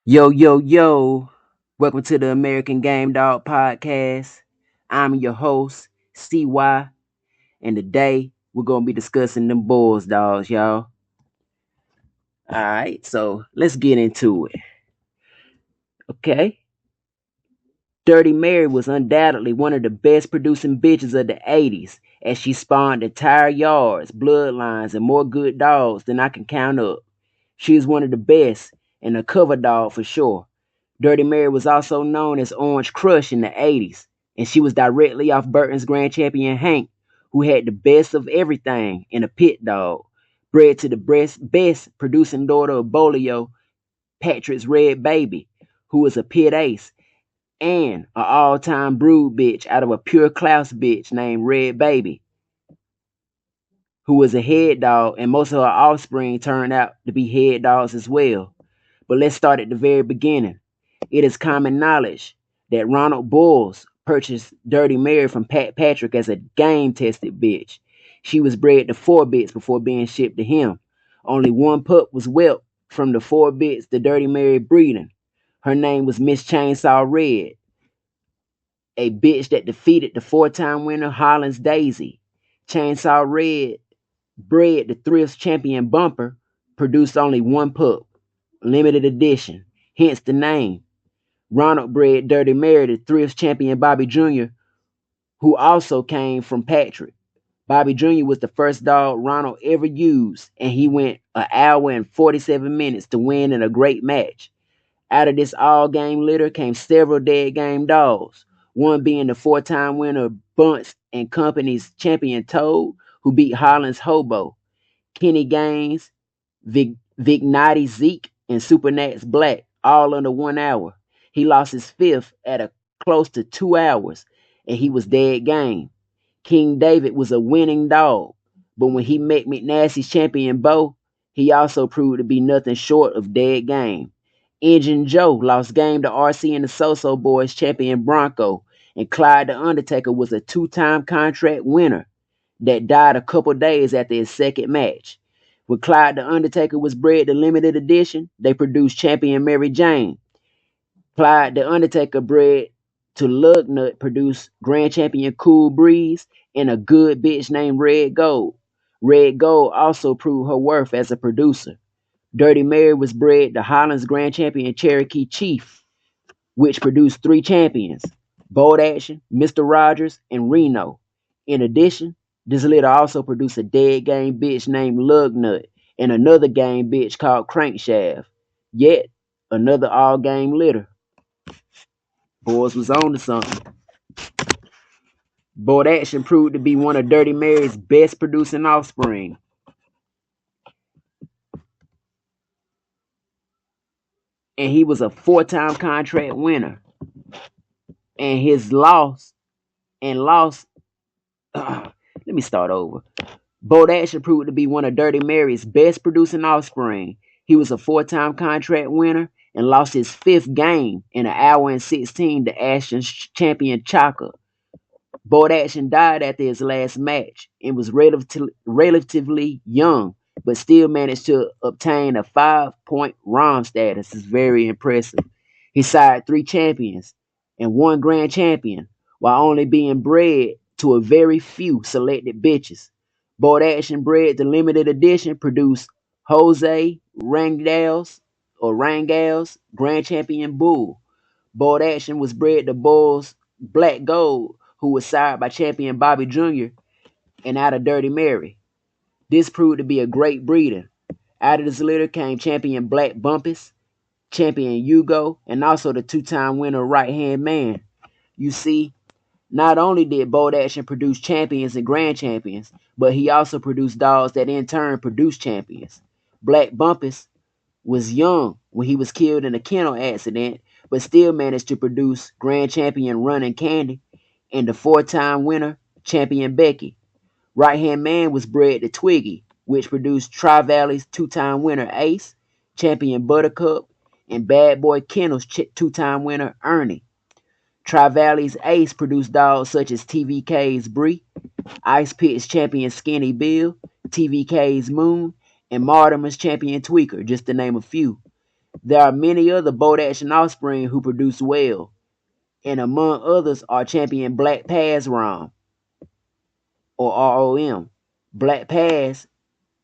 Yo, yo, yo. Welcome to the American Gamedog podcast. I'm your host, CY, and today we're going to be discussing them Boyles dogs, y'all. All right, so let's get into it. Okay. Dirty Mary was undoubtedly one of the best producing bitches of the 80s, as she spawned entire yards, bloodlines, and more good dogs than I can count up. She is one of the best, and a cover dog for sure. Dirty Mary was also known as Orange Crush in the 80s, and she was directly off Burton's grand champion Hank, who had the best of everything in a pit dog, bred to the best producing daughter of Bolio, Patrick's Red Baby, who was a pit ace, and an all-time brood bitch out of a pure Klaus bitch named Red Baby, who was a head dog, and most of her offspring turned out to be head dogs as well. But let's start at the very beginning. It is common knowledge that Ronald Boyles purchased Dirty Mary from Pat Patrick as a game-tested bitch. She was bred to 4 bits before being shipped to him. Only one pup was whelped from the 4 bits the Dirty Mary breeding. Her name was Miss Chainsaw Red, a bitch that defeated the 4-time winner Hollins Daisy. Chainsaw Red, bred the Thrifts champion Bumper, produced only one pup, limited edition, hence the name. Ronald bred Dirty Mary to Thrifts champion Bobby Jr., who also came from Patrick. Bobby Jr. was the first dog Ronald ever used, and he went an hour and 47 minutes to win in a great match. Out of this all-game litter came several dead-game dogs, one being the 4-time winner Bunce and Company's champion Toad, who beat Holland's Hobo, Kenny Gaines, Vignotti Zeke, and Supernats Black, all under 1 hour. He lost his fifth at a close to 2 hours, and he was dead game. King David was a winning dog, but when he met McNasty's champion Bo, he also proved to be nothing short of dead game. Engine Joe lost game to RC and the So-So Boys champion Bronco, and Clyde the Undertaker was a 2-time contract winner that died a couple days after his second match. When Clyde the Undertaker was bred to limited edition, they produced champion Mary Jane. Clyde the Undertaker bred to Lugnut produced grand champion Cool Breeze and a good bitch named Red Gold. Red Gold also proved her worth as a producer. Dirty Mary was bred to Holland's grand champion Cherokee Chief, which produced 3 champions, Bold Action, Mr. Rogers, and Reno. In addition, this litter also produced a dead game bitch named Lugnut and another game bitch called Crankshaft. Yet, another all-game litter. Boys was on to something. Bold Action proved to be one of Dirty Mary's best producing offspring. And he was a 4-time contract winner. And his loss, let me start over. Bold Action proved to be one of Dirty Mary's best producing offspring. He was a 4-time contract winner and lost his 5th game in an hour and 16 to Ashton's champion Chaka. Bold Action died after his last match and was relatively young, but still managed to obtain a 5-point ROM status. It's very impressive. He sired 3 champions and 1 grand champion while only being bred to a very few selected bitches. Bold Action bred the limited edition produced Jose Rangals grand champion Bull. Bold Action was bred to Bull's Black Gold, who was sired by champion Bobby Jr. and out of Dirty Mary. This proved to be a great breeder. Out of this litter came champion Black Bumpus, champion Hugo, and also the 2-time winner Right Hand Man. You see, not only did Bold Action produce champions and grand champions, but he also produced dogs that in turn produced champions. Black Bumpus was young when he was killed in a kennel accident, but still managed to produce grand champion Running Candy and the 4-time winner champion Becky. Right Hand Man was bred to Twiggy, which produced Tri-Valley's 2-time winner Ace, champion Buttercup, and Bad Boy Kennel's 2-time winner Ernie. Tri-Valley's Ace produced dogs such as TVK's Bree, Ice Pit's champion Skinny Bill, TVK's Moon, and Mortimer's champion Tweaker, just to name a few. There are many other bold action offspring who produce well, and among others are champion Black Pass Rom or ROM. Black Pass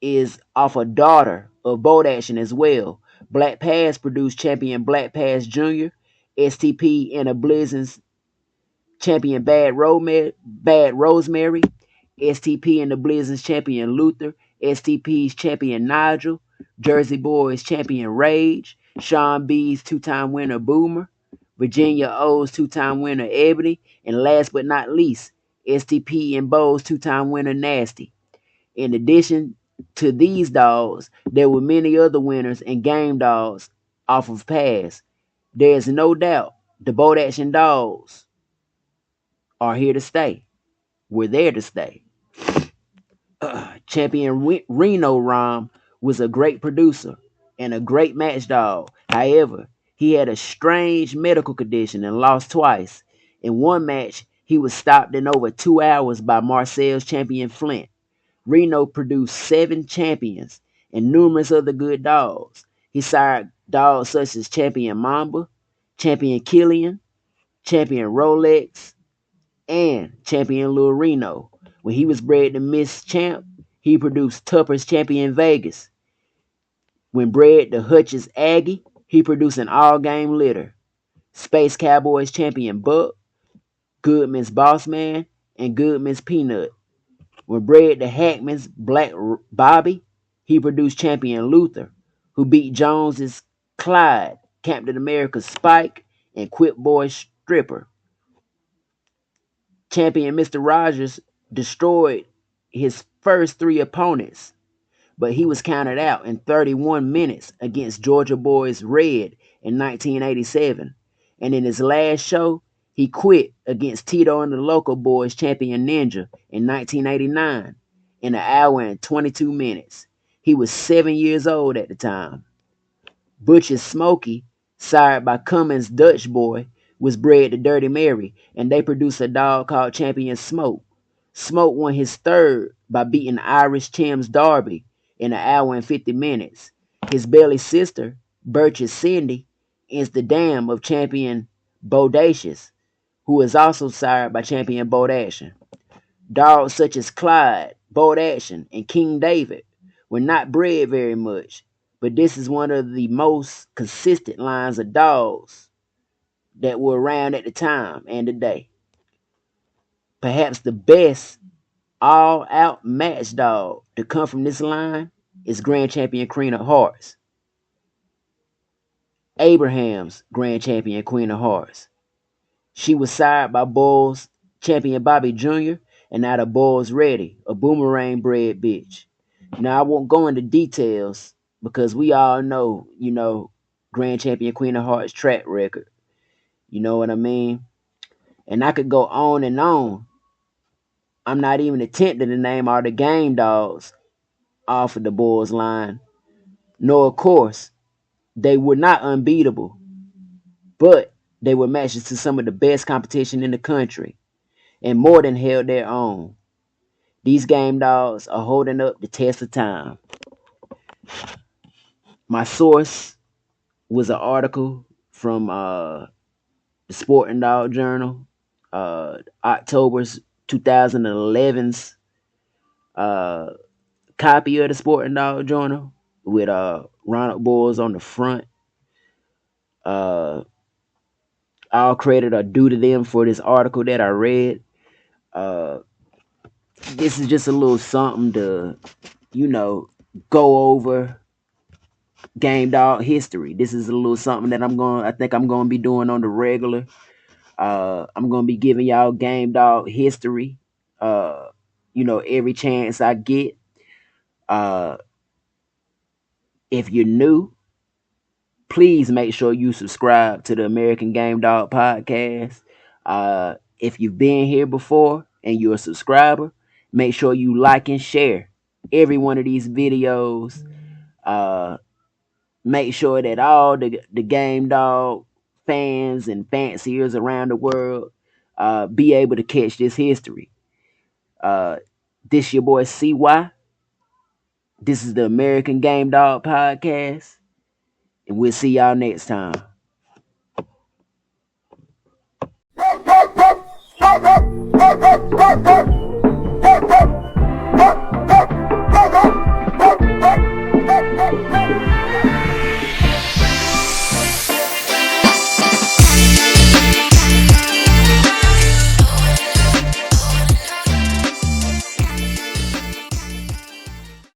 is off a daughter of bold action as well. Black Pass produced champion Black Pass Jr., STP and a Blizzard's champion Bad Rosemary, STP and the Blizzard's champion Luther, STP's champion Nigel, Jersey Boys champion Rage, Sean B's two-time winner Boomer, Virginia O's two-time winner Ebony, and last but not least, STP and Bo's two-time winner Nasty. In addition to these dogs, there were many other winners and game dogs off of Pass. There is no doubt the boat action dogs are here to stay. We're there to stay. Champion Reno Rom was a great producer and a great match dog. However, he had a strange medical condition and lost twice. In one match, he was stopped in over 2 hours by Marcel's champion Flint. Reno produced 7 champions and numerous other good dogs. He sired dogs such as Champion Mamba, Champion Killian, Champion Rolex, and Champion Lil Reno. When he was bred to Miss Champ, he produced Tupper's Champion Vegas. When bred to Hutch's Aggie, he produced an all-game litter. Space Cowboys Champion Buck, Goodman's Boss Man, and Goodman's Peanut. When bred to Hackman's Black Bobby, he produced champion Luther, who beat Jones's Clyde, Captain America's Spike, and Quip Boy's Stripper. Champion Mr. Rogers destroyed his first 3 opponents, but he was counted out in 31 minutes against Georgia Boys Red in 1987. And in his last show, he quit against Tito and the Local Boys champion Ninja in 1989 in 1 hour and 22 minutes. He was 7 years old at the time. Butch's Smokey, sired by Cummins' Dutch Boy, was bred to Dirty Mary, and they produced a dog called Champion Smoke. Smoke won his third by beating Irish Tim's Darby in 1 hour and 50 minutes. His belly sister, Birch's Cindy, is the dam of champion Bodacious, who is also sired by champion Bold Action. Dogs such as Clyde, Bold Action, and King David were not bred very much, but this is one of the most consistent lines of dogs that were around at the time and today. Perhaps the best all-out match dog to come from this line is Grand Champion Queen of Hearts. Abraham's Grand Champion Queen of Hearts. She was sired by Boyles Champion Bobby Jr. and out of Boyles Ready, a boomerang bred bitch. Now I won't go into details because we all know, Grand Champion Queen of Hearts track record. You know what I mean? And I could go on and on. I'm not even attempting to name all the game dogs off of the Boyles line. Nor, of course, they were not unbeatable, but they were matches to some of the best competition in the country and more than held their own. These game dogs are holding up the test of time. My source was an article from the Sporting Dog Journal, October's 2011's copy of the Sporting Dog Journal with Ronald Boyles on the front. All credit are due to them for this article that I read. This is just a little something to, go over game dog history. This is a little something that I think I'm gonna be doing on the regular. I'm gonna be giving y'all game dog history. Every chance I get. If you're new, please make sure you subscribe to the American Game Dog Podcast. If you've been here before and you're a subscriber, make sure you like and share every one of these videos. Make sure that all the Game Dog fans and fanciers around the world be able to catch this history. This your boy CY. This is the American Game Dog Podcast. And we'll see y'all next time.